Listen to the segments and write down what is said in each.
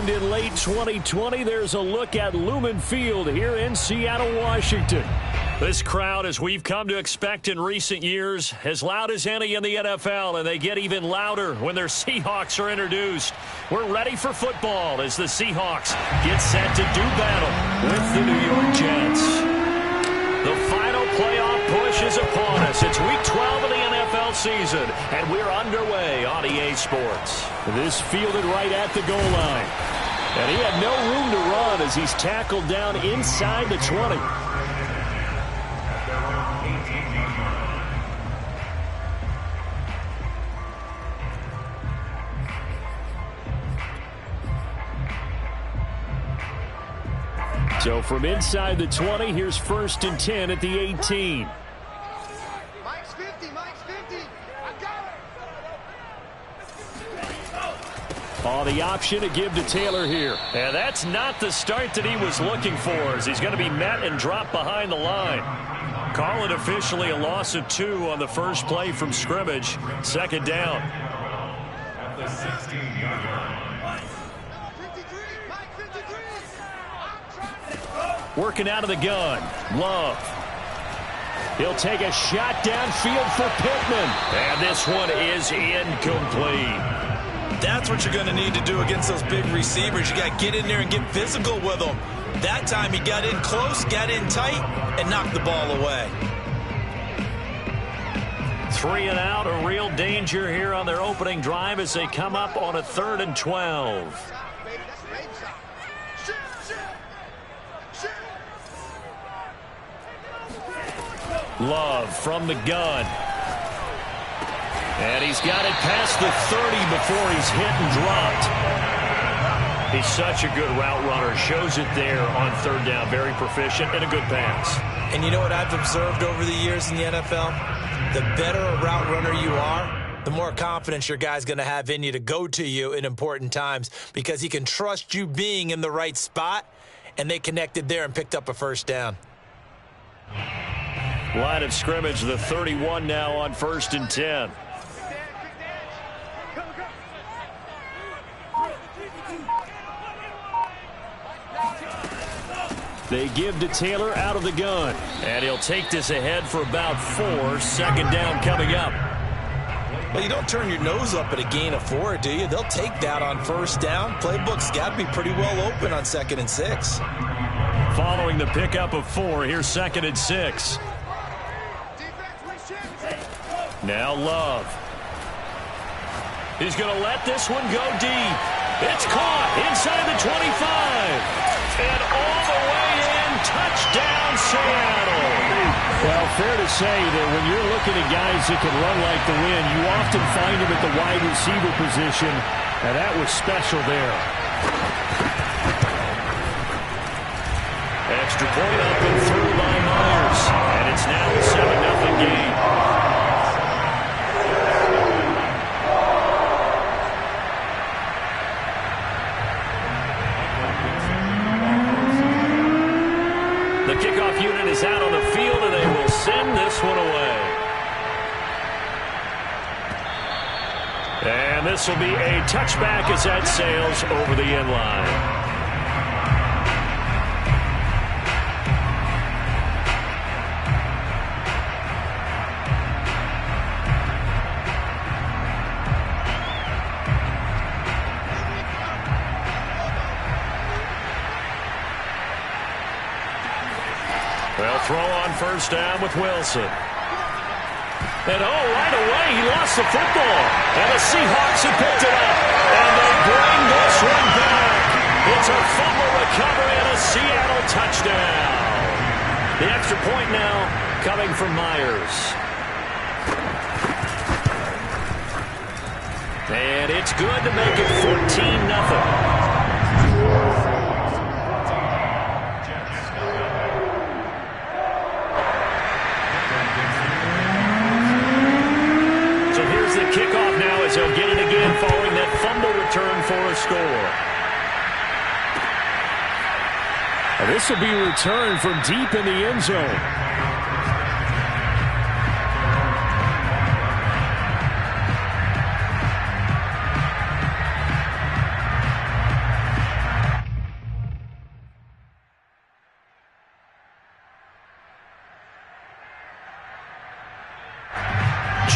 opened in late 2020. There's a look at Lumen Field here in Seattle, Washington. This crowd, as we've come to expect in recent years, as loud as any in the NFL, and they get even louder when their Seahawks are introduced. We're ready for football as the Seahawks get set to do battle with the New York Jets. The final playoff push is upon us. It's Week 12 of the NFL season, and we're underway on EA Sports. This fielded right at the goal line. And he had no room to run as he's tackled down inside the 20. So from inside the 20, here's 1st and 10 at the 18. Mike's 50, Mike's 50. I got it. Oh, the option to give to Taylor here. And that's not the start that he was looking for, as he's going to be met and dropped behind the line. Call it officially a loss of 2 on the first play from scrimmage. 2nd down. At the 16-yard line. Working out of the gun. Love. He'll take a shot downfield for Pittman. And this one is incomplete. That's what you're going to need to do against those big receivers. You got to get in there and get physical with them. That time he got in close, got in tight, and knocked the ball away. 3 and out, a real danger here on their opening drive as they come up on a 3rd and 12. Love from the gun. And he's got it past the 30 before he's hit and dropped. He's such a good route runner. Shows it there on 3rd down. Very proficient and a good pass. And you know what I've observed over the years in the NFL? The better a route runner you are, the more confidence your guy's going to have in you to go to you in important times, because he can trust you being in the right spot, and they connected there and picked up a 1st down. Line of scrimmage, the 31 now on 1st and 10. They give to Taylor out of the gun. And he'll take this ahead for about 4. 2nd down coming up. Well, you don't turn your nose up at a gain of 4, do you? They'll take that on 1st down. Playbook's got to be pretty well open on 2nd and 6. Following the pickup of 4, here's 2nd and 6. Now Love. He's going to let this one go deep. It's caught inside the 25. And all the way in, touchdown Seattle. Well, fair to say that when you're looking at guys that can run like the wind, you often find them at the wide receiver position, and that was special there. Extra point up and through by Myers. And it's now a 7-0 game. The kickoff unit is out on the field, and they will send this one away. And this will be a touchback as that sails over the end line. Well, throw on 1st down with Wilson. And right away, he lost the football. And the Seahawks have picked it up. And they bring this one back. It's a fumble recovery and a Seattle touchdown. The extra point now coming from Myers. And it's good to make it 14-0. Kickoff now as he'll get it again following that fumble return for a score. And this will be returned from deep in the end zone.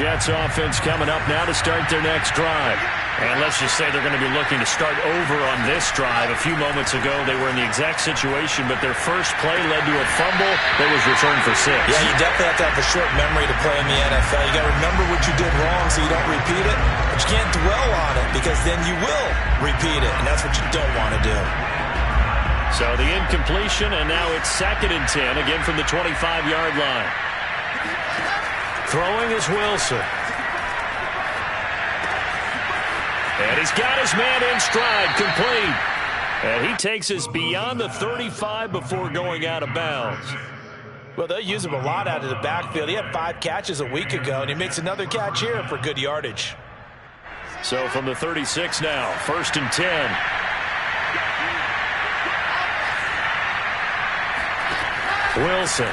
Jets offense coming up now to start their next drive. And let's just say they're going to be looking to start over on this drive. A few moments ago, they were in the exact situation, but their first play led to a fumble that was returned for 6. Yeah, you definitely have to have a short memory to play in the NFL. You got to remember what you did wrong so you don't repeat it, but you can't dwell on it because then you will repeat it, and that's what you don't want to do. So the incompletion, and now it's 2nd and 10, again from the 25-yard line. Throwing is Wilson. And he's got his man in stride, complete. And he takes us beyond the 35 before going out of bounds. Well, they'll use him a lot out of the backfield. He had 5 catches a week ago, and he makes another catch here for good yardage. So from the 36 now, 1st and 10. Wilson.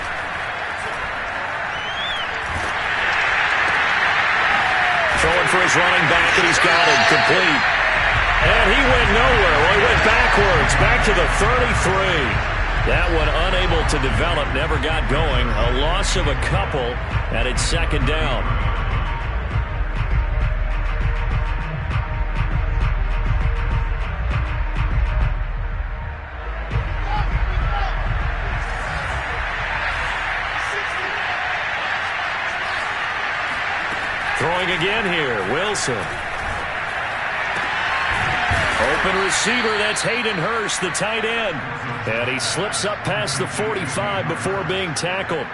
Throwing for his running back, and he's got him complete. And he went nowhere. Well, he went backwards, back to the 33. That one unable to develop, never got going. A loss of a couple, and it's 2nd down. Throwing again here, Wilson. Open receiver, that's Hayden Hurst, the tight end. And he slips up past the 45 before being tackled.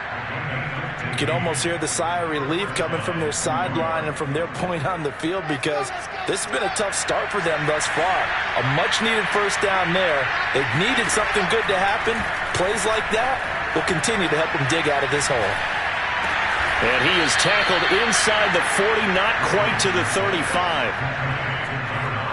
You can almost hear the sigh of relief coming from their sideline and from their point on the field because this has been a tough start for them thus far. A much-needed first down there. They've needed something good to happen. Plays like that will continue to help them dig out of this hole. And he is tackled inside the 40, not quite to the 35.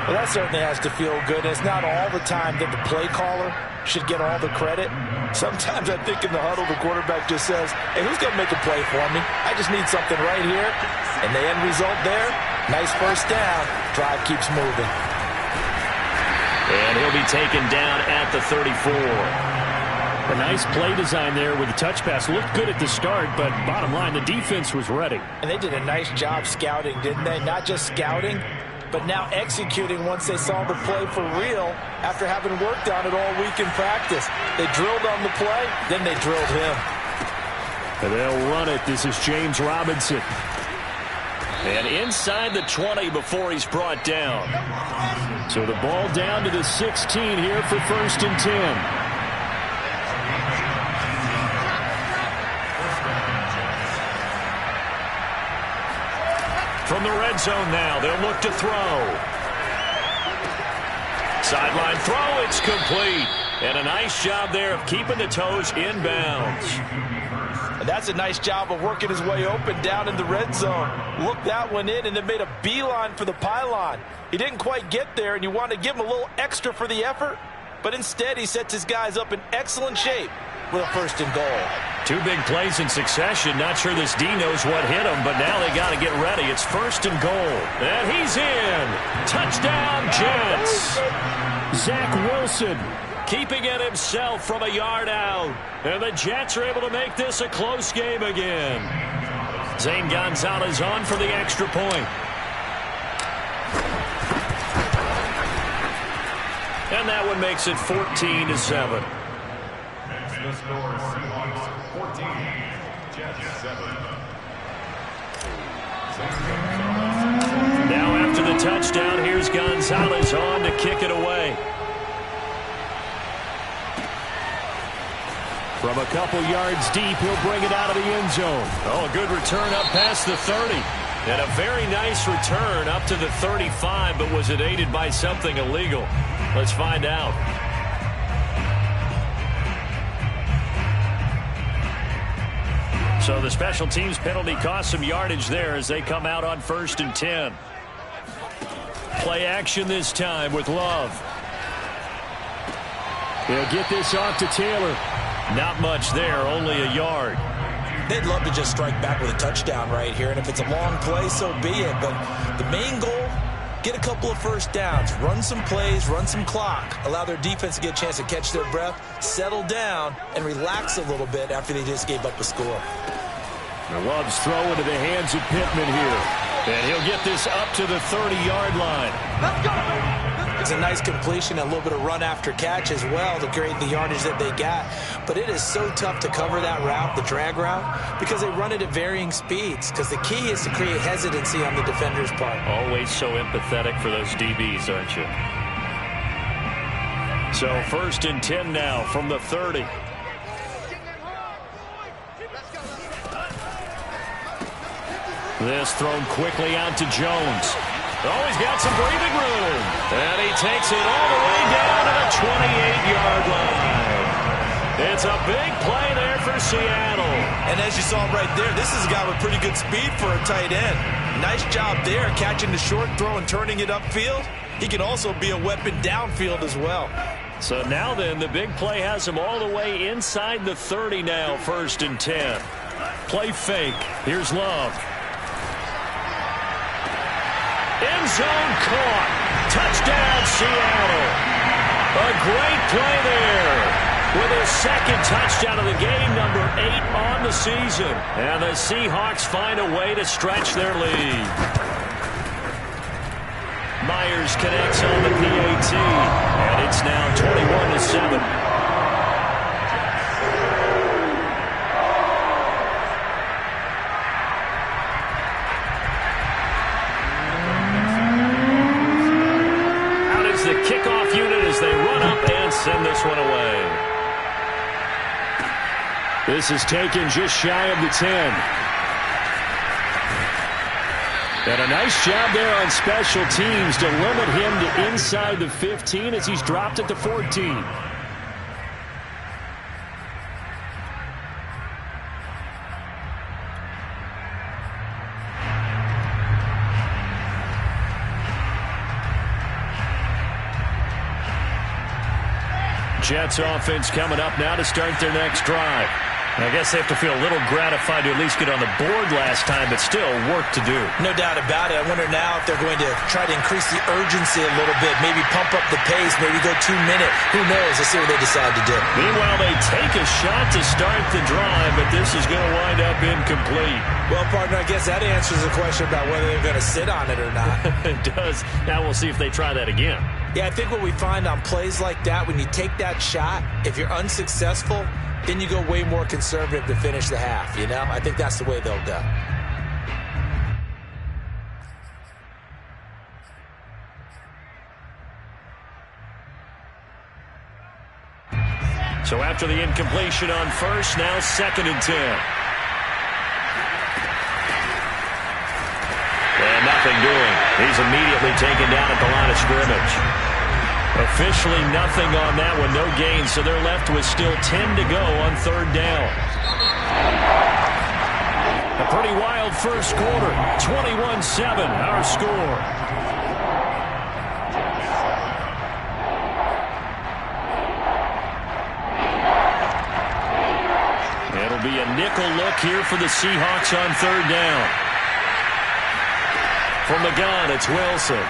Well, that certainly has to feel good. It's not all the time that the play caller should get all the credit. Sometimes I think in the huddle, the quarterback just says, hey, who's going to make a play for me? I just need something right here. And the end result there, nice first down. Drive keeps moving. And he'll be taken down at the 34. A nice play design there with the touch pass. Looked good at the start, but bottom line, the defense was ready. And they did a nice job scouting, didn't they? Not just scouting, but now executing once they saw the play for real after having worked on it all week in practice. They drilled on the play, then they drilled him. And they'll run it. This is James Robinson. And inside the 20 before he's brought down. So the ball down to the 16 here for 1st and 10. From the red zone now, they'll look to throw. Sideline throw, it's complete. And a nice job there of keeping the toes inbounds. And that's a nice job of working his way open down in the red zone. Looked that one in and then made a beeline for the pylon. He didn't quite get there, and you want to give him a little extra for the effort. But instead, he sets his guys up in excellent shape with a 1st and goal. 2 big plays in succession. Not sure this D knows what hit him, but now they got to get ready. It's 1st and goal. And he's in. Touchdown, Jets. Zach Wilson keeping it himself from a yard out. And the Jets are able to make this a close game again. Zane Gonzalez on for the extra point. And that one makes it 14-7. The score, Seahawks 14, Jets 7. Now after the touchdown, here's Gonzalez on to kick it away. From a couple yards deep, he'll bring it out of the end zone. Oh, a good return up past the 30. And a very nice return up to the 35, but was it aided by something illegal? Let's find out. So the special teams penalty cost some yardage there as they come out on 1st and 10. Play action this time with Love. He'll get this off to Taylor. Not much there, only a yard. They'd love to just strike back with a touchdown right here, and if it's a long play, so be it. But the main goal, get a couple of first downs, run some plays, run some clock, allow their defense to get a chance to catch their breath, settle down, and relax a little bit after they just gave up a score. Love's throw into the hands of Pittman here. And he'll get this up to the 30-yard line. Let's go. It's a nice completion, a little bit of run after catch as well to create the yardage that they got. But it is so tough to cover that route, the drag route, because they run it at varying speeds. Because the key is to create hesitancy on the defender's part. Always so empathetic for those DBs, aren't you? So 1st and 10 now from the 30. This thrown quickly out to Jones. Oh, he's got some breathing room. And he takes it all the way down to the 28-yard line. It's a big play there for Seattle. And as you saw right there, this is a guy with pretty good speed for a tight end. Nice job there, catching the short throw and turning it upfield. He can also be a weapon downfield as well. So now then, the big play has him all the way inside the 30 now, 1st and 10. Play fake. Here's Love. End zone caught. Touchdown, Seattle. A great play there. With his 2nd touchdown of the game, number 8 on the season. And the Seahawks find a way to stretch their lead. Myers connects on the PAT. And it's now 21-7. The kickoff unit as they run up and send this one away. This is taken just shy of the 10. And a nice job there on special teams to limit him to inside the 15 as he's dropped at the 14. Jets offense coming up now to start their next drive. And I guess they have to feel a little gratified to at least get on the board last time, but still work to do. No doubt about it. I wonder now if they're going to try to increase the urgency a little bit, maybe pump up the pace, maybe go 2-minute. Who knows? Let's see what they decide to do. Meanwhile, they take a shot to start the drive, but this is going to wind up incomplete. Well, partner, I guess that answers the question about whether they're going to sit on it or not. It does. Now we'll see if they try that again. Yeah, I think what we find on plays like that, when you take that shot, if you're unsuccessful, then you go way more conservative to finish the half, you know? I think that's the way they'll go. So after the incompletion on 1st, now 2nd and 10. And nothing doing. He's immediately taken down at the line of scrimmage. Officially nothing on that one, no gain, so they're left with still 10 to go on 3rd down. A pretty wild first quarter, 21-7, our score. It'll be a nickel look here for the Seahawks on 3rd down. From the gun, it's Wilson.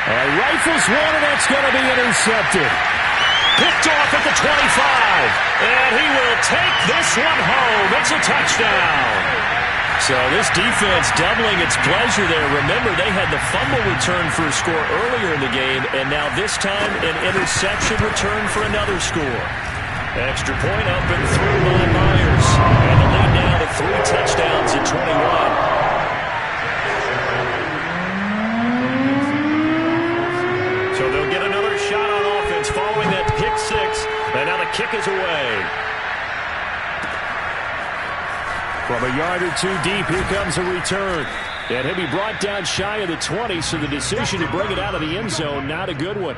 Rifles one, and that's going to be intercepted. Picked off at the 25. And he will take this one home. It's a touchdown. So this defense doubling its pleasure there. Remember, they had the fumble return for a score earlier in the game, and now this time an interception return for another score. Extra point up and through by Myers. And the lead now to 3 touchdowns at 21. So they'll get another shot on offense following that pick 6. And now the kick is away. From a yard or 2 deep, here comes a return. And he'll be brought down shy of the 20, so the decision to bring it out of the end zone, not a good one.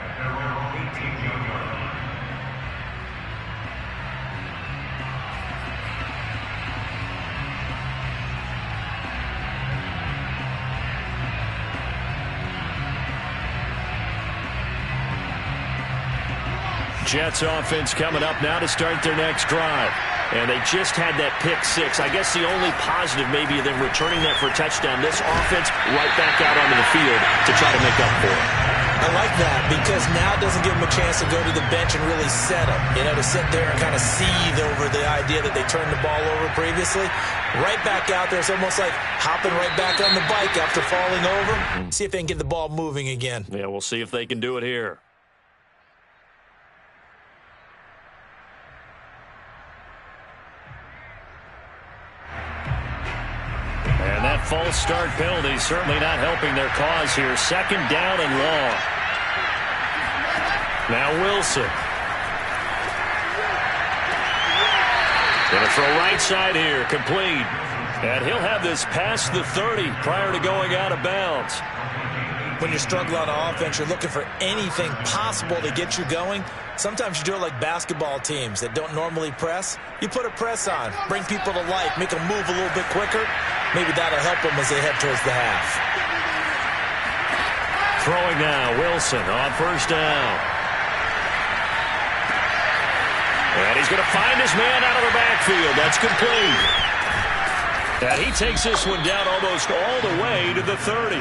Jets offense coming up now to start their next drive. And they just had that pick six. I guess the only positive maybe them returning that for a touchdown. This offense right back out onto the field to try to make up for it. I like that because now it doesn't give them a chance to go to the bench and really settle. To sit there and kind of seethe over the idea that they turned the ball over previously. Right back out there. It's almost like hopping right back on the bike after falling over. See if they can get the ball moving again. Yeah, we'll see if they can do it here. And that false start penalty certainly not helping their cause here. Second down and long. Now Wilson. Going to throw right side here, complete. And he'll have this past the 30 prior to going out of bounds. When you're struggling on offense, you're looking for anything possible to get you going. Sometimes you do it like basketball teams that don't normally press. You put a press on, bring people to life, make them move a little bit quicker. Maybe that'll help them as they head towards the half. Throwing now, Wilson on first down. And he's going to find his man out of the backfield. That's complete. And he takes this one down almost all the way to the 30.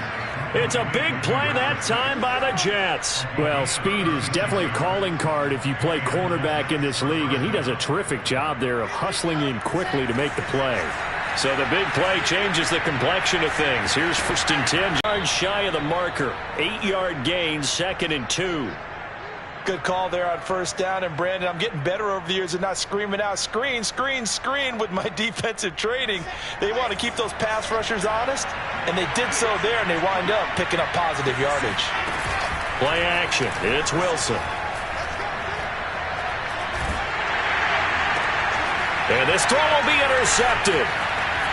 It's a big play that time by the Jets. Well, speed is definitely a calling card if you play cornerback in this league, and he does a terrific job there of hustling in quickly to make the play. So the big play changes the complexion of things. Here's first and 10 yards shy of the marker. 8-yard gain, 2nd and 2. Good call there on first down. And, Brandon, I'm getting better over the years and not screaming out, screen, screen, screen with my defensive training. They want to keep those pass rushers honest, and they did so there, and they wind up picking up positive yardage. Play action. It's Wilson. And this throw will be intercepted.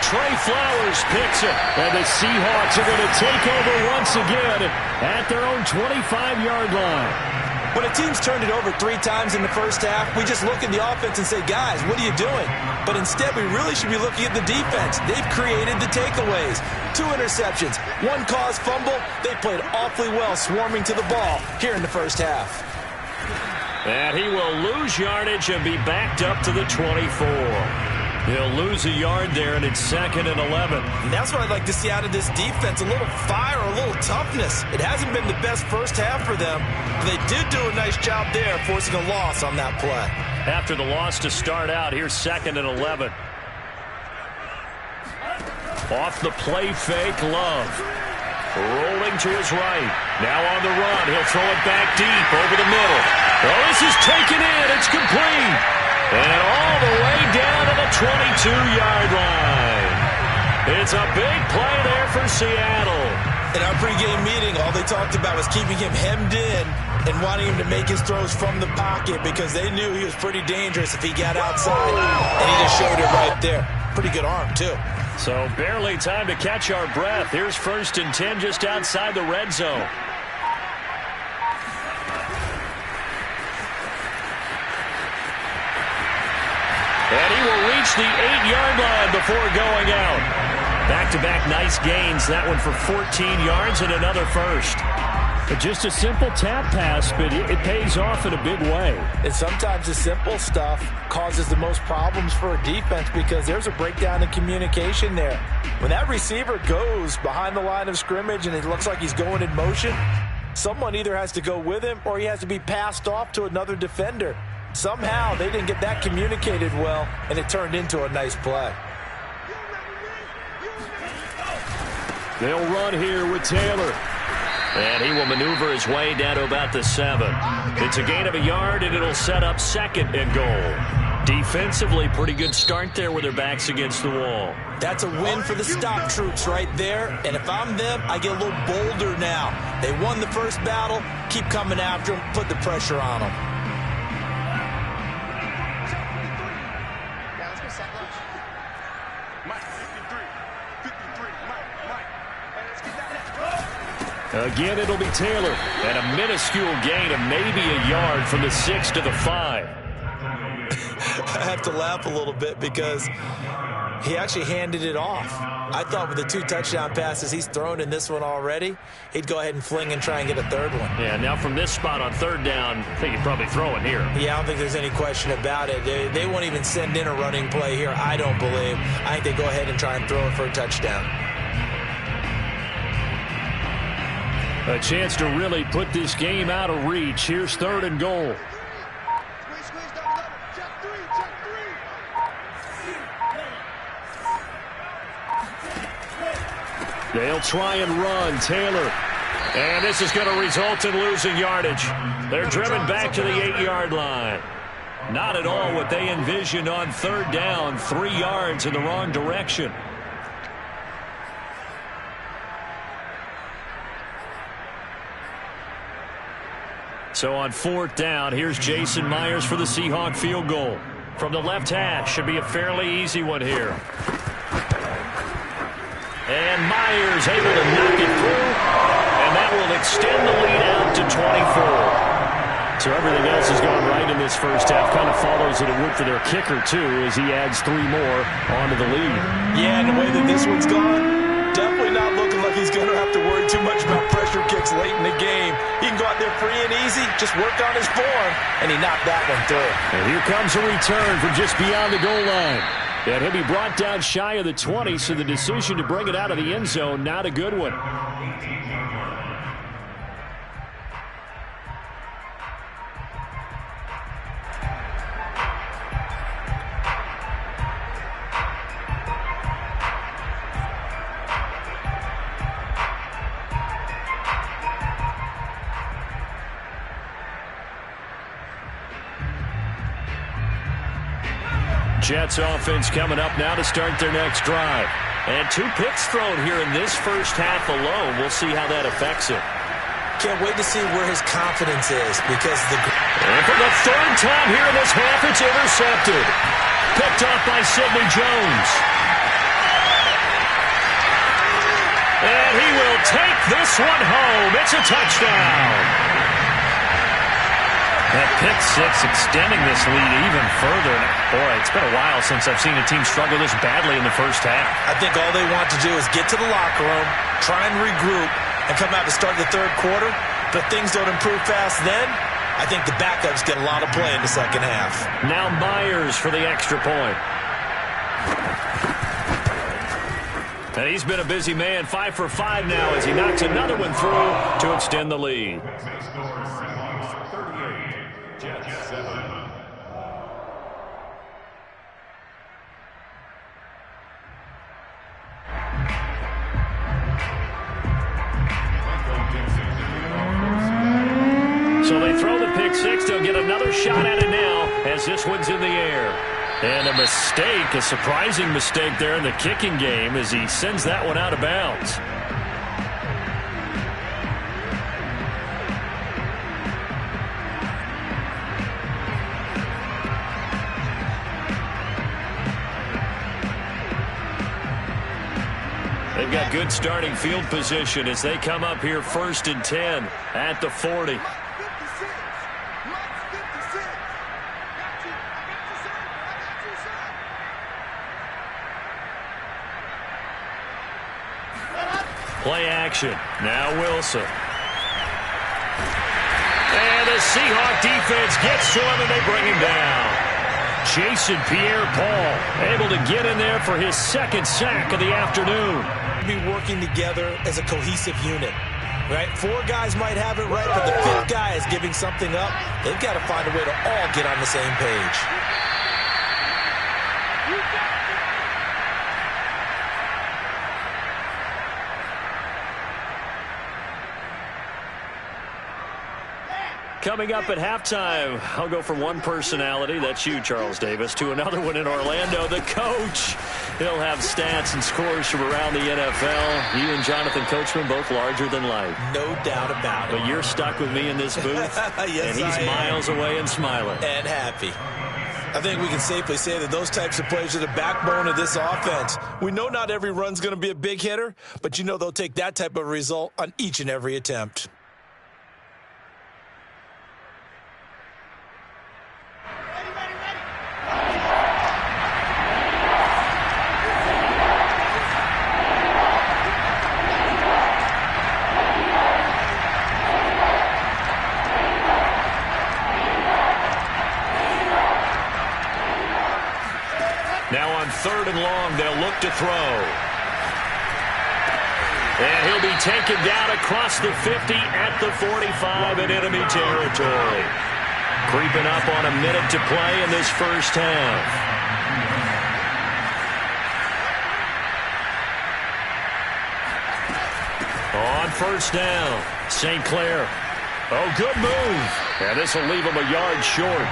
Trey Flowers picks it. And the Seahawks are going to take over once again at their own 25-yard line. When a team's turned it over 3 times in the first half, we just look at the offense and say, guys, what are you doing? But instead, we really should be looking at the defense. They've created the takeaways. 2 interceptions, 1 caused fumble. They played awfully well swarming to the ball here in the first half. And he will lose yardage and be backed up to the 24. He'll lose a yard there, and it's 2nd and 11. And that's what I'd like to see out of this defense, a little fire, a little toughness. It hasn't been the best first half for them, but they did do a nice job there forcing a loss on that play. After the loss to start out, here's 2nd and 11. Off the play fake, Love. Rolling to his right. Now on the run. He'll throw it back deep over the middle. Oh, this is taken in. It's complete. And all the way down to the 22-yard line. It's a big play there for Seattle. In our pregame meeting, all they talked about was keeping him hemmed in and wanting him to make his throws from the pocket because they knew he was pretty dangerous if he got outside. And he just showed it right there. Pretty good arm, too. So barely time to catch our breath. Here's 1st and 10 just outside the red zone. And he will reach the 8-yard line before going out. Back-to-back nice gains. That one for 14 yards and another first. Just a simple tap pass, but it pays off in a big way. And sometimes the simple stuff causes the most problems for a defense because there's a breakdown in communication there. When that receiver goes behind the line of scrimmage and it looks like he's going in motion, someone either has to go with him or he has to be passed off to another defender. Somehow they didn't get that communicated well, and it turned into a nice play. They'll run here with Taylor. And he will maneuver his way down to about the 7. It's a gain of a yard, and it'll set up 2nd and goal. Defensively, pretty good start there with their backs against the wall. That's a win for the stop troops right there. And if I'm them, I get a little bolder now. They won the first battle. Keep coming after them. Put the pressure on them. Again, it'll be Taylor. And a minuscule gain of maybe a yard from the 6 to the 5. I have to laugh a little bit because he actually handed it off. I thought with the 2 touchdown passes he's thrown in this one already, he'd go ahead and fling and try and get a third one. Yeah, now from this spot on 3rd down, I think he'd probably throw it here. Yeah, I don't think there's any question about it. They won't even send in a running play here, I don't believe. I think they go ahead and try and throw it for a touchdown. A chance to really put this game out of reach. Here's 3rd and goal. Squeeze, double. Check 3, check 3. They'll try and run. Taylor. And this is going to result in losing yardage. They're driven back to the 8-yard line. Not at all what they envisioned on 3rd down. 3 yards in the wrong direction. So on 4th down, here's Jason Myers for the Seahawk field goal. From the left hash, should be a fairly easy one here. And Myers able to knock it through, and that will extend the lead out to 24. So everything else has gone right in this first half. Kind of follows that it would for their kicker, too, as he adds 3 more onto the lead. Yeah, and the way that this one's gone, definitely not looking like he's going to have to worry too much about pressure kicks late in the game. He can go out there free and easy, just work on his form, and he knocked that one through. And here comes a return from just beyond the goal line. And he'll be brought down shy of the 20, so the decision to bring it out of the end zone, not a good one. Jets offense coming up now to start their next drive. And 2 picks thrown here in this first half alone. We'll see how that affects it. Can't wait to see where his confidence is because And for the 3rd time here in this half, it's intercepted. Picked off by Sidney Jones. And he will take this one home. It's a touchdown. That pick 6 extending this lead even further. Boy, it's been a while since I've seen a team struggle this badly in the first half. I think all they want to do is get to the locker room, try and regroup, and come out to start the 3rd quarter. But if things don't improve fast then, I think the backups get a lot of play in the second half. Now Myers for the extra point. And he's been a busy man, 5 for 5 now as he knocks another one through to extend the lead. So they throw the pick 6. They'll get another shot at it now as this one's in the air. And a mistake, a surprising mistake there in the kicking game as he sends that one out of bounds. They've got good starting field position as they come up here 1st and 10 at the 40. Play action. Now Wilson. And the Seahawk defense gets to him and they bring him down. Jason Pierre-Paul able to get in there for his 2nd sack of the afternoon. Be working together as a cohesive unit, right? 4 guys might have it right, but the 5th guy is giving something up. They've got to find a way to all get on the same page. Coming up at halftime, I'll go from one personality, that's you, Charles Davis, to another one in Orlando, the coach. He'll have stats and scores from around the NFL. You and Jonathan Coachman, both larger than life. No doubt about it. But you're stuck with me in this booth, yes, and he's miles away and smiling. And happy. I think we can safely say that those types of plays are the backbone of this offense. We know not every run's going to be a big hitter, but you know they'll take that type of result on each and every attempt. throw. And he'll be taken down across the 50 at the 45 in enemy territory. Creeping up on a minute to play in this first half. On first down, St. Clair. Oh, good move. And this will leave him a yard short.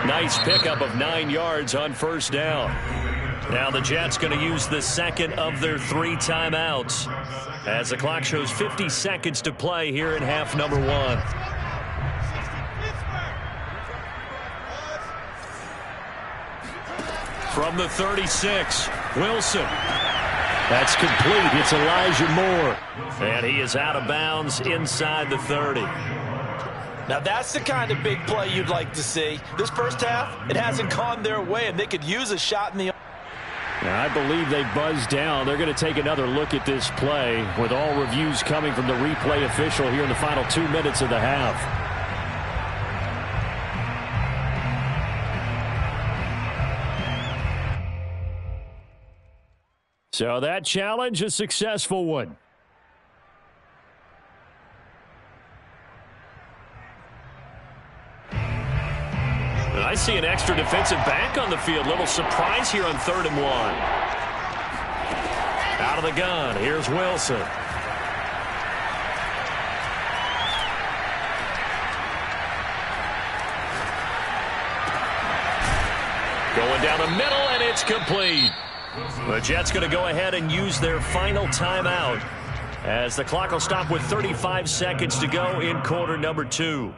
Nice pickup of 9 yards on first down. Now the Jets going to use the second of their 3 timeouts as the clock shows 50 seconds to play here in half number 1. From the 36, Wilson. That's complete. It's Elijah Moore. And he is out of bounds inside the 30. Now that's the kind of big play you'd like to see. This first half, it hasn't gone their way, and they could use a shot in the... Now, I believe they buzzed down. They're going to take another look at this play with all reviews coming from the replay official here in the final 2 minutes of the half. So that challenge, a successful one. And I see an extra defensive back on the field. Little surprise here on 3rd and 1. Out of the gun, here's Wilson. Going down the middle, and it's complete. The Jets going to go ahead and use their final timeout as the clock will stop with 35 seconds to go in quarter number 2.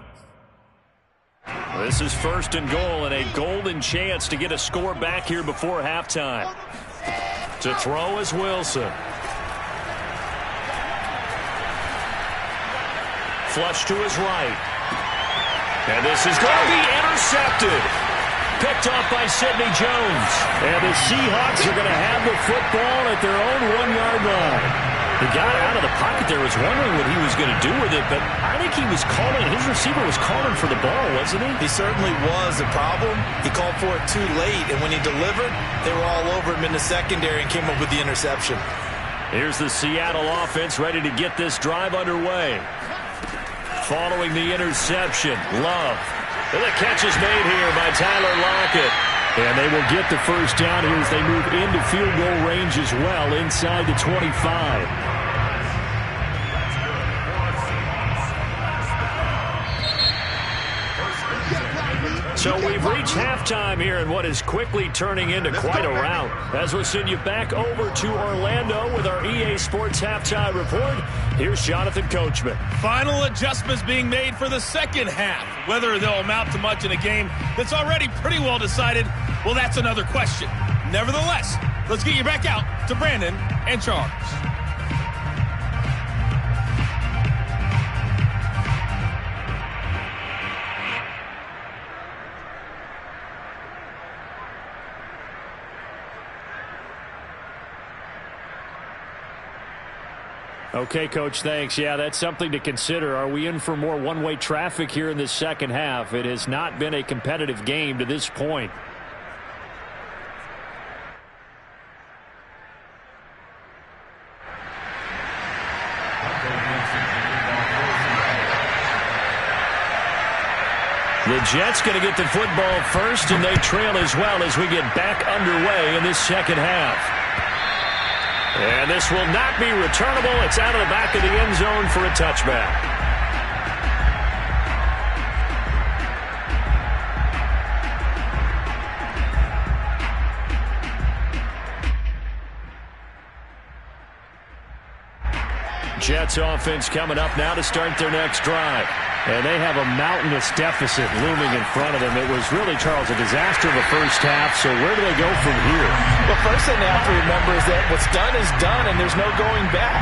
This is 1st and goal and a golden chance to get a score back here before halftime. To throw is Wilson. Flush to his right. And this is going to be intercepted. Picked off by Sidney Jones. And the Seahawks are going to have the football at their own 1-yard line. The guy out of the pocket there was wondering what he was going to do with it, but I think he was calling, his receiver was calling for the ball, wasn't he? He certainly was. The problem, he called for it too late, and when he delivered, they were all over him in the secondary and came up with the interception. Here's the Seattle offense ready to get this drive underway. Following the interception, Love. And the catch is made here by Tyler Lockett. And they will get the first down here as they move into field goal range as well inside the 25. So we've reached halftime here in what is quickly turning into quite a rout. As we'll send you back over to Orlando with our EA Sports Halftime Report, here's Jonathan Coachman. Final adjustments being made for the second half. Whether they'll amount to much in a game that's already pretty well decided, well, that's another question. Nevertheless, let's get you back out to Brandon and Charles. Okay, Coach, thanks. Yeah, that's something to consider. Are we in for more one-way traffic here in this second half? It has not been a competitive game to this point. The Jets going to get the football first, and they trail as well as we get back underway in this second half. And this will not be returnable. It's out of the back of the end zone for a touchback. Jets offense coming up now to start their next drive. And they have a mountainous deficit looming in front of them. It was really, Charles, a disaster of a first half. So where do they go from here? Well, first thing they have to remember is that what's done is done, and there's no going back.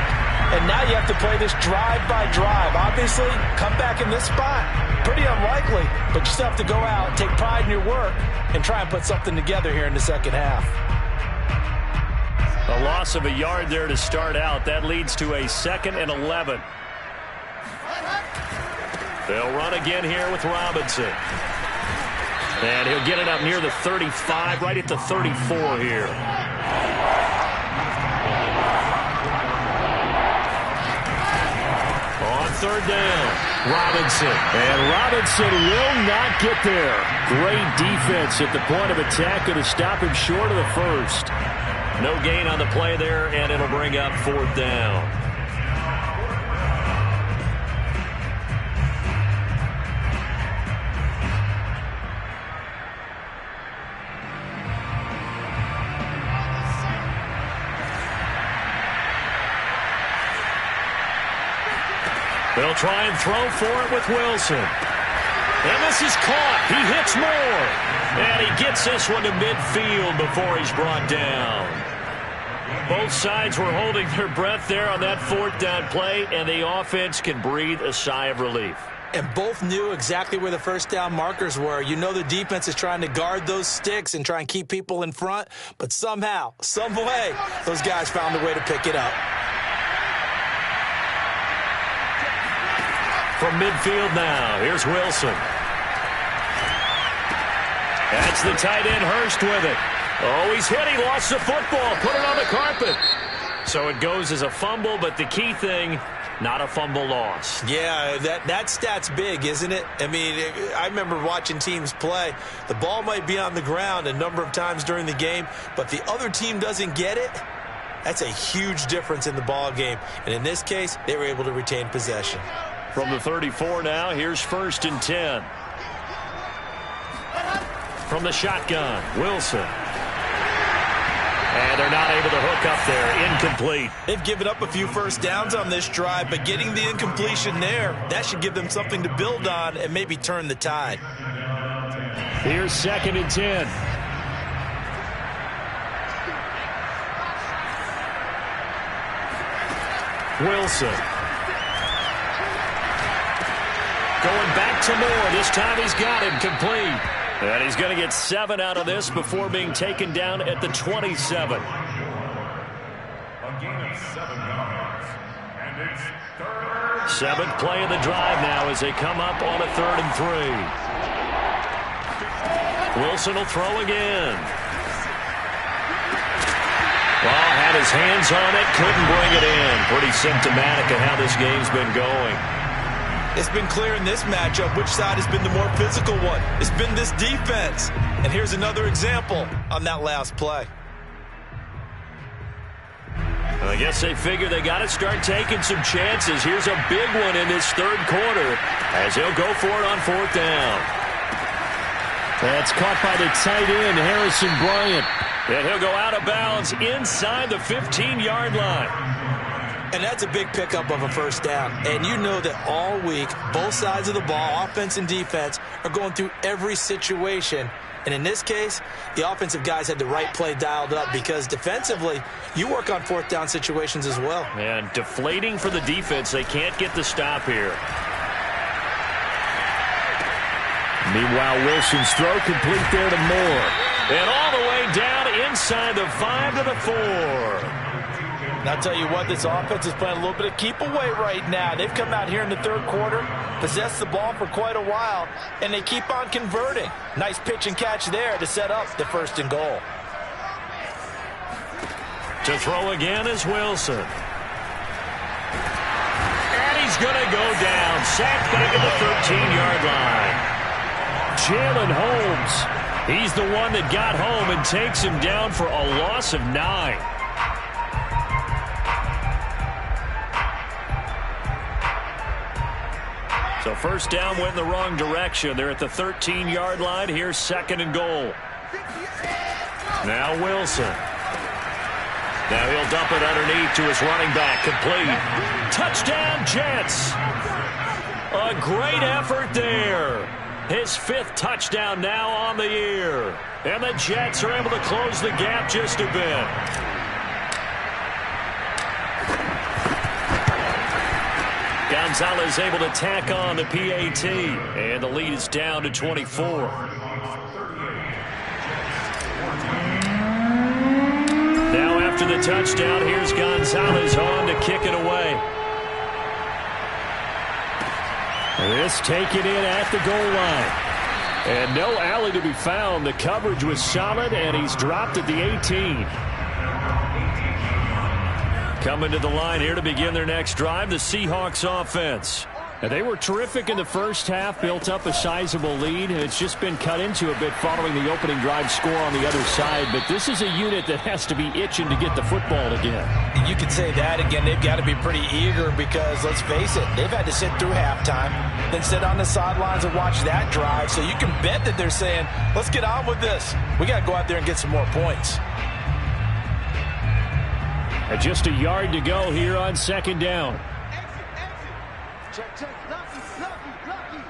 And now you have to play this drive by drive. Obviously, come back in this spot. Pretty unlikely, but you still have to go out, take pride in your work, and try and put something together here in the second half. A loss of a yard there to start out. That leads to a 2nd and 11. They'll run again here with Robinson. And he'll get it up near the 35, right at the 34 here. third down. Robinson. And Robinson will not get there. Great defense at the point of attack, going to stop him short of the first. No gain on the play there, and it'll bring up fourth down. They'll try and throw for it with Wilson. And this is caught. He hits more. And he gets this one to midfield before he's brought down. Both sides were holding their breath there on that fourth down play, and the offense can breathe a sigh of relief. And both knew exactly where the first down markers were. You know the defense is trying to guard those sticks and try and keep people in front, but somehow, some way, those guys found a way to pick it up. From midfield now, here's Wilson. That's the tight end Hurst with it. Oh, he's hit. He lost the football. Put it on the carpet. So it goes as a fumble, but the key thing, not a fumble loss. Yeah, that stat's big, isn't it? I mean, I remember watching teams play. The ball might be on the ground a number of times during the game, but the other team doesn't get it. That's a huge difference in the ball game. And in this case, they were able to retain possession. From the 34 now, here's 1st and 10. From the shotgun, Wilson. And they're not able to hook up there. Incomplete. They've given up a few first downs on this drive, but getting the incompletion there, that should give them something to build on and maybe turn the tide. Here's 2nd and 10. Wilson. Going back to Moore. This time he's got him complete. And he's going to get 7 out of this before being taken down at the 27. A gain of 7 yards. And it's third. 7th play of the drive now as they come up on a 3rd and 3. Wilson will throw again. Well, had his hands on it, couldn't bring it in. Pretty symptomatic of how this game's been going. It's been clear in this matchup which side has been the more physical one. It's been this defense. And here's another example on that last play. I guess they figure they got to start taking some chances. Here's a big one in this 3rd quarter as he'll go for it on 4th down. That's caught by the tight end, Harrison Bryant. And he'll go out of bounds inside the 15-yard line. And that's a big pickup of a first down. And you know that all week, both sides of the ball, offense and defense, are going through every situation. And in this case, the offensive guys had the right play dialed up because defensively, you work on 4th down situations as well. And deflating for the defense. They can't get the stop here. Meanwhile, Wilson's throw complete there to Moore. And all the way down inside the 5 to the 4. And I'll tell you what, this offense is playing a little bit of keep away right now. They've come out here in the 3rd quarter, possessed the ball for quite a while, and they keep on converting. Nice pitch and catch there to set up the 1st and goal. To throw again is Wilson. And he's going to go down. Sacked back at the 13-yard line. Jalen Holmes. He's the one that got home and takes him down for a loss of 9. So 1st down went in the wrong direction. They're at the 13-yard line. Here's 2nd and goal. Now Wilson. Now he'll dump it underneath to his running back. Complete. Touchdown, Jets. A great effort there. His 5th touchdown now on the year. And the Jets are able to close the gap just a bit. Gonzalez able to tack on the PAT. And the lead is down to 24. Now after the touchdown, here's Gonzalez on to kick it away. This taken in at the goal line. And no alley to be found. The coverage was solid, and he's dropped at the 18. Coming to the line here to begin their next drive, the Seahawks offense. And they were terrific in the first half, built up a sizable lead, and it's just been cut into a bit following the opening drive score on the other side. But this is a unit that has to be itching to get the football again. You could say that again. They've got to be pretty eager because, let's face it, they've had to sit through halftime, then sit on the sidelines and watch that drive. So you can bet that they're saying, let's get on with this. We got to go out there and get some more points. And just a yard to go here on second down. Check. Lucky.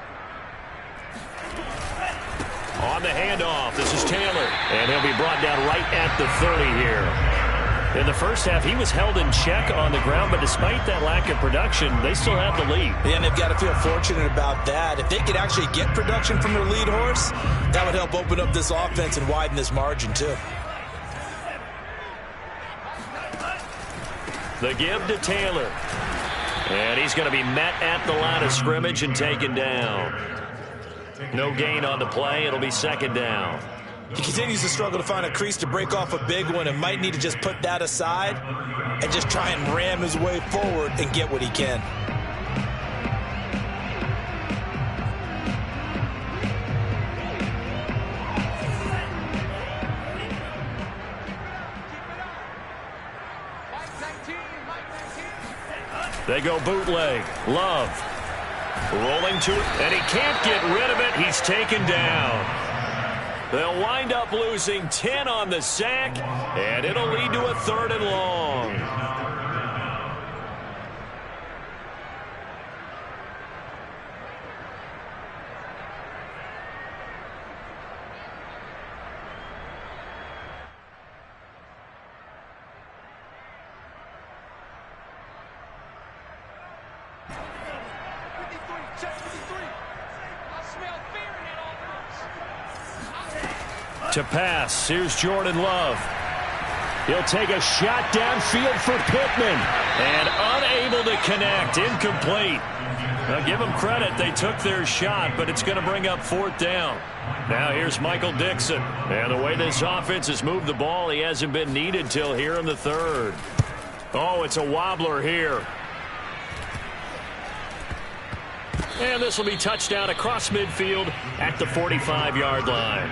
On the handoff, this is Taylor. And he'll be brought down right at the 30 here. In the first half, he was held in check on the ground, but despite that lack of production, they still have the lead. Yeah, and they've got to feel fortunate about that. If they could actually get production from their lead horse, that would help open up this offense and widen this margin, too. The give to Taylor. And he's going to be met at the line of scrimmage and taken down. No gain on the play. It'll be second down. He continues to struggle to find a crease to break off a big one and might need to just put that aside and just try and ram his way forward and get what he can. They go bootleg. Love. Rolling to it, and he can't get rid of it. He's taken down. They'll wind up losing 10 on the sack, and it'll lead to a 3rd and long. To pass, here's Jordan Love. He'll take a shot downfield for Pittman. And unable to connect, incomplete. Now give them credit, they took their shot, but it's going to bring up 4th down. Now here's Michael Dixon. And the way this offense has moved the ball, he hasn't been needed till here in the 3rd. Oh, it's a wobbler here. And this will be touchdown across midfield at the 45-yard line.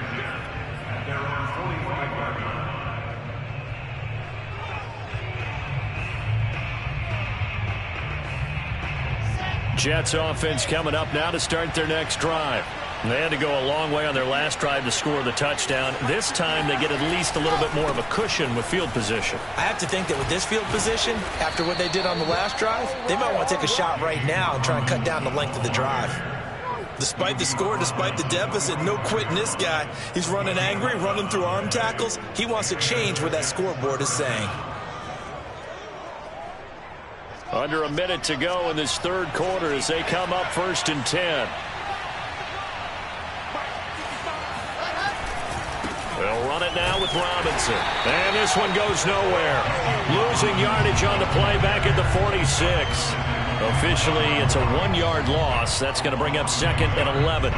Jets offense coming up now to start their next drive. They had to go a long way on their last drive to score the touchdown. This time they get at least a little bit more of a cushion with field position. I have to think that with this field position, after what they did on the last drive, they might want to take a shot right now and try and cut down the length of the drive. Despite the score, despite the deficit, no quitting this guy. He's running angry, running through arm tackles. He wants to change what that scoreboard is saying. Under a minute to go in this 3rd quarter as they come up 1st and 10. They'll run it now with Robinson. And this one goes nowhere. Losing yardage on the play back at the 46. Officially, it's a 1-yard loss. That's going to bring up 2nd and 11.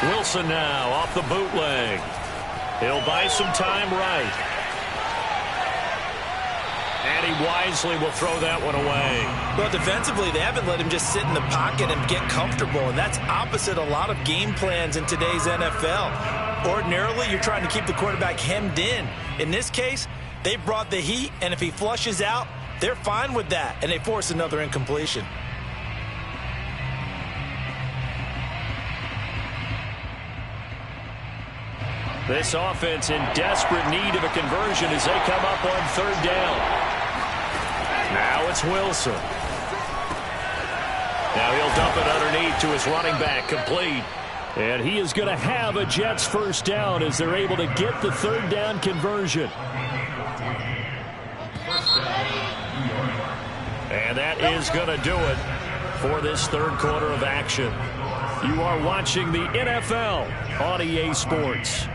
Wilson now off the bootleg. He'll buy some time right. And he wisely will throw that one away. Well, defensively, they haven't let him just sit in the pocket and get comfortable, and that's opposite a lot of game plans in today's NFL. Ordinarily, you're trying to keep the quarterback hemmed in. In this case, they brought the heat, and if he flushes out, they're fine with that, and they force another incompletion. This offense in desperate need of a conversion as they come up on 3rd down. Now it's Wilson. Now he'll dump it underneath to his running back, complete. And he is going to have a Jets 1st down as they're able to get the 3rd down conversion. And that is going to do it for this 3rd quarter of action. You are watching the NFL on EA Sports.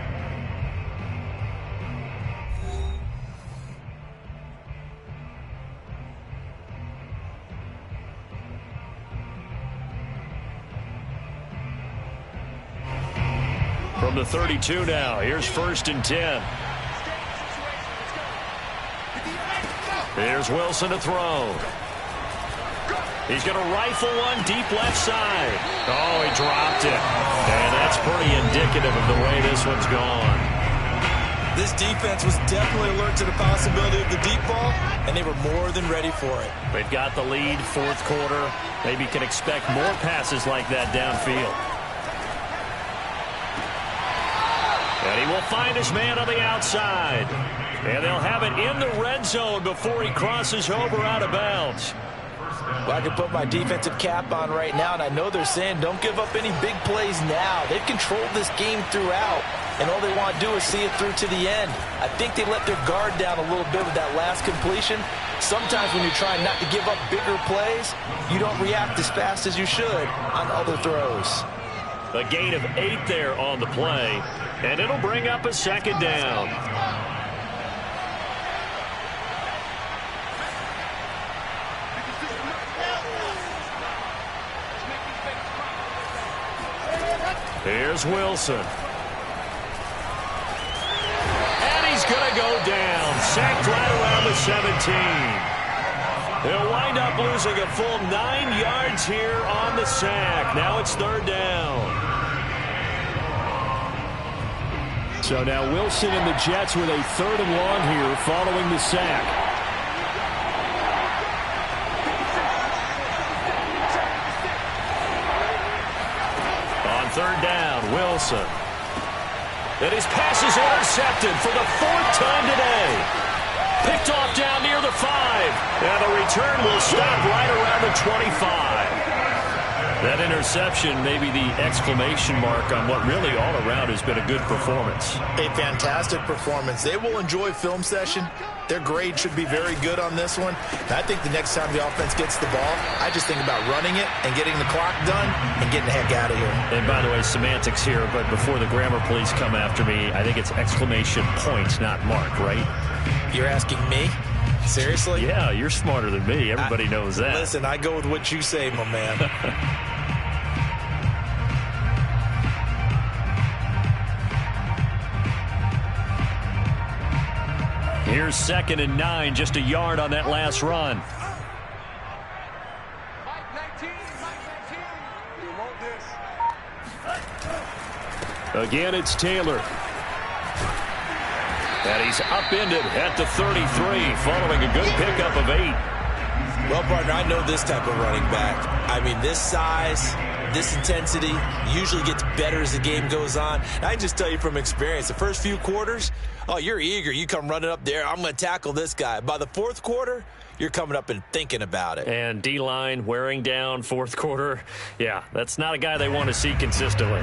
From the 32 now, here's 1st and 10. Here's Wilson to throw. He's going to rifle one deep left side. Oh, he dropped it. And that's pretty indicative of the way this one's gone. This defense was definitely alert to the possibility of the deep ball, and they were more than ready for it. They've got the lead, 4th quarter. Maybe can expect more passes like that downfield. And he will find his man on the outside. And they'll have it in the red zone before he crosses over out of bounds. Well, I can put my defensive cap on right now, and I know they're saying don't give up any big plays now. They've controlled this game throughout, and all they want to do is see it through to the end. I think they let their guard down a little bit with that last completion. Sometimes when you're trying not to give up bigger plays, you don't react as fast as you should on other throws. A gain of 8 there on the play, and it'll bring up a 2nd down. Here's Wilson. And he's going to go down. Sacked right around the 17. He'll wind up losing a full 9 yards here on the sack. Now it's 3rd down. So now Wilson and the Jets with a 3rd and long here following the sack. On 3rd down, Wilson. And his pass is intercepted for the 4th time today. Picked off down near the 5. And the return will stop right around the 25. That interception may be the exclamation mark on what really all around has been a good performance. A fantastic performance. They will enjoy film session. Their grade should be very good on this one. And I think the next time the offense gets the ball, I just think about running it and getting the clock done and getting the heck out of here. And by the way, semantics here, but before the grammar police come after me, I think it's exclamation point, not mark, right? You're asking me? Seriously? Yeah, you're smarter than me. Everybody knows that. Listen, I go with what you say, my man. Here's 2nd and 9, just a yard on that last run. Again, it's Taylor. And he's upended at the 33, following a good pickup of 8. Well, partner, I know this type of running back. I mean, this size, this intensity usually gets better as the game goes on. And I can just tell you from experience, the first few quarters, oh, you're eager. You come running up there, I'm going to tackle this guy. By the 4th quarter, you're coming up and thinking about it. And D-line wearing down 4th quarter. Yeah, that's not a guy they want to see consistently.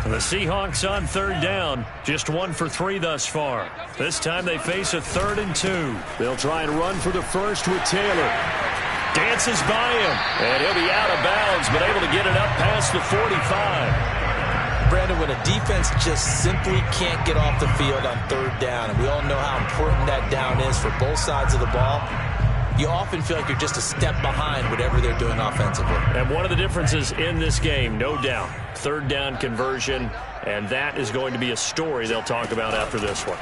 And the Seahawks on 3rd down, just 1 for 3 thus far. This time they face a 3rd and 2. They'll try and run for the first with Taylor. Dances by him, and he'll be out of bounds, but able to get it up past the 45. Brandon, when a defense just simply can't get off the field on 3rd down, and we all know how important that down is for both sides of the ball, you often feel like you're just a step behind whatever they're doing offensively. And one of the differences in this game, no doubt, 3rd down conversion, and that is going to be a story they'll talk about after this one.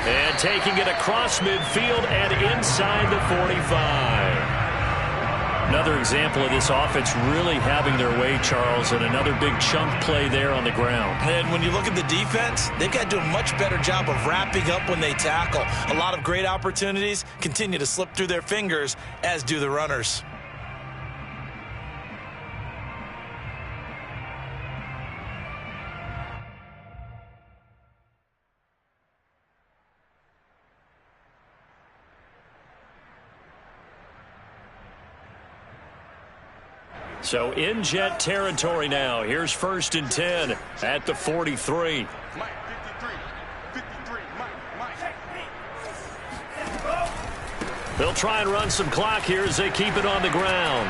And taking it across midfield and inside the 45. Another example of this offense really having their way, Charles, and another big chunk play there on the ground. And when you look at the defense, they've got to do a much better job of wrapping up when they tackle. A lot of great opportunities continue to slip through their fingers, as do the runners. So in Jet territory now. Here's 1st and 10 at the 43. They'll try and run some clock here as they keep it on the ground.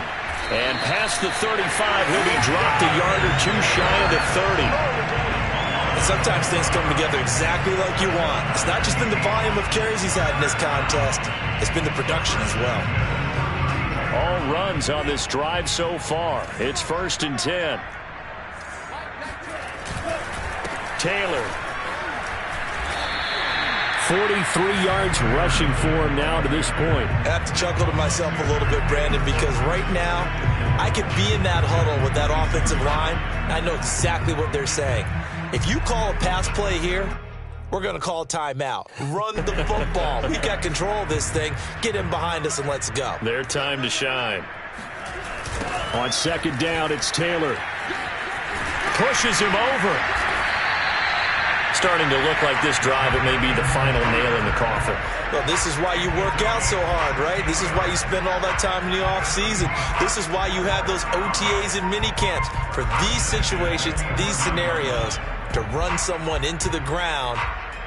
And past the 35, he'll be dropped a yard or 2 shy of the 30. And sometimes things come together exactly like you want. It's not just been the volume of carries he's had in this contest. It's been the production as well. All runs on this drive so far. It's 1st and 10. Taylor. 43 yards rushing for him now to this point. I have to chuckle to myself a little bit, Brandon, because right now I could be in that huddle with that offensive line. I know exactly what they're saying. If you call a pass play here, we're going to call a timeout. Run the football. We've got control of this thing. Get in behind us and let's go. Their time to shine. On second down, it's Taylor. Pushes him over. Starting to look like this drive, it may be the final nail in the coffin. Well, this is why you work out so hard, right? This is why you spend all that time in the offseason. This is why you have those OTAs and mini camps. For these situations, these scenarios, to run someone into the ground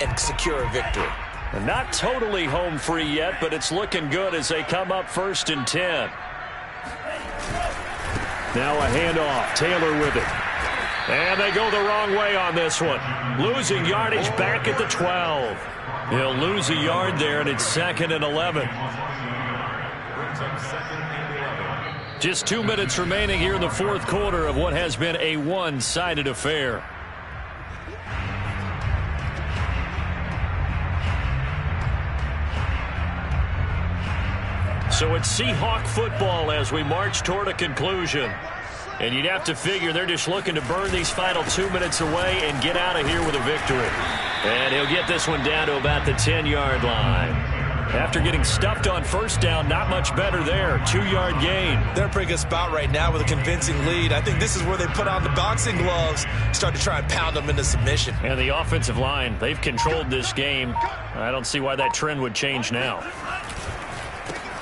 and secure a victory. And not totally home free yet, but it's looking good as they come up 1st and 10. Now a handoff. Taylor with it. And they go the wrong way on this one. Losing yardage back at the 12. He'll lose a yard there, and it's 2nd and 11. Just 2 minutes remaining here in the fourth quarter of what has been a one-sided affair. So it's Seahawk football as we march toward a conclusion. And you'd have to figure they're just looking to burn these final 2 minutes away and get out of here with a victory. And he'll get this one down to about the 10-yard line. After getting stuffed on first down, not much better there. 2-yard gain. They're in a pretty good spot right now with a convincing lead. I think this is where they put on the boxing gloves, start to try and pound them into submission. And the offensive line, they've controlled this game. I don't see why that trend would change now.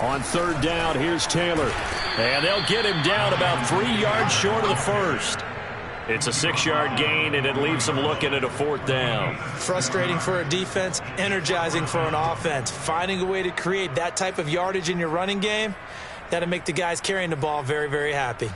On third down, here's Taylor. And they'll get him down about 3 yards short of the first. It's a 6-yard gain, and it leaves them looking at a 4th down. Frustrating for a defense, energizing for an offense. Finding a way to create that type of yardage in your running game, that'll make the guys carrying the ball very, very happy.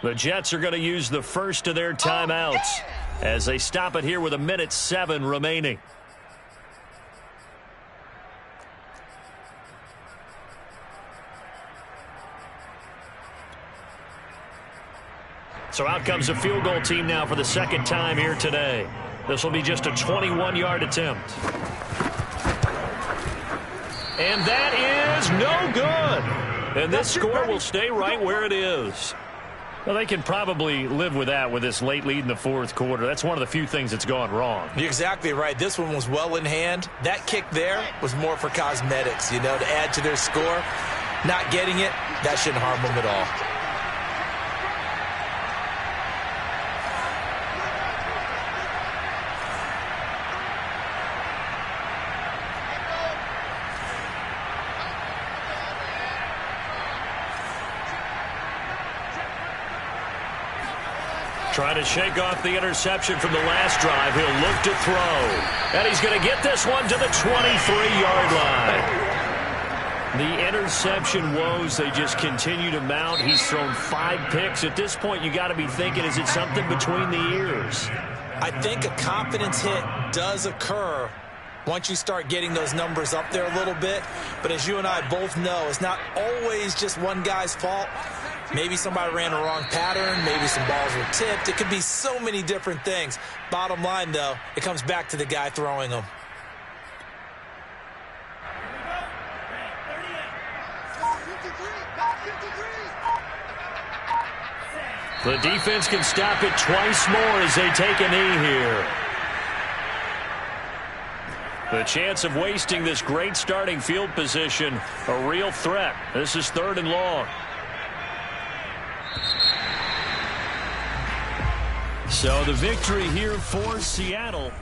The Jets are going to use the first of their timeouts as they stop it here with 1:07 remaining. So out comes a field goal team now for the second time here today. This will be just a 21-yard attempt. And that is no good. And this score will stay right where it is. Well, they can probably live with that with this late lead in the fourth quarter. That's one of the few things that's gone wrong. You're exactly right. This one was well in hand. That kick there was more for cosmetics, you know, to add to their score. Not getting it, that shouldn't harm them at all. Trying to shake off the interception from the last drive. He'll look to throw. And he's going to get this one to the 23-yard line. The interception woes, they just continue to mount. He's thrown 5 picks. At this point, you got to be thinking, is it something between the ears? I think a confidence hit does occur once you start getting those numbers up there a little bit. But as you and I both know, it's not always just one guy's fault. Maybe somebody ran a wrong pattern. Maybe some balls were tipped. It could be so many different things. Bottom line, though, it comes back to the guy throwing them. The defense can stop it twice more as they take a knee here. The chance of wasting this great starting field position, a real threat. This is 3rd and long. So the victory here for Seattle.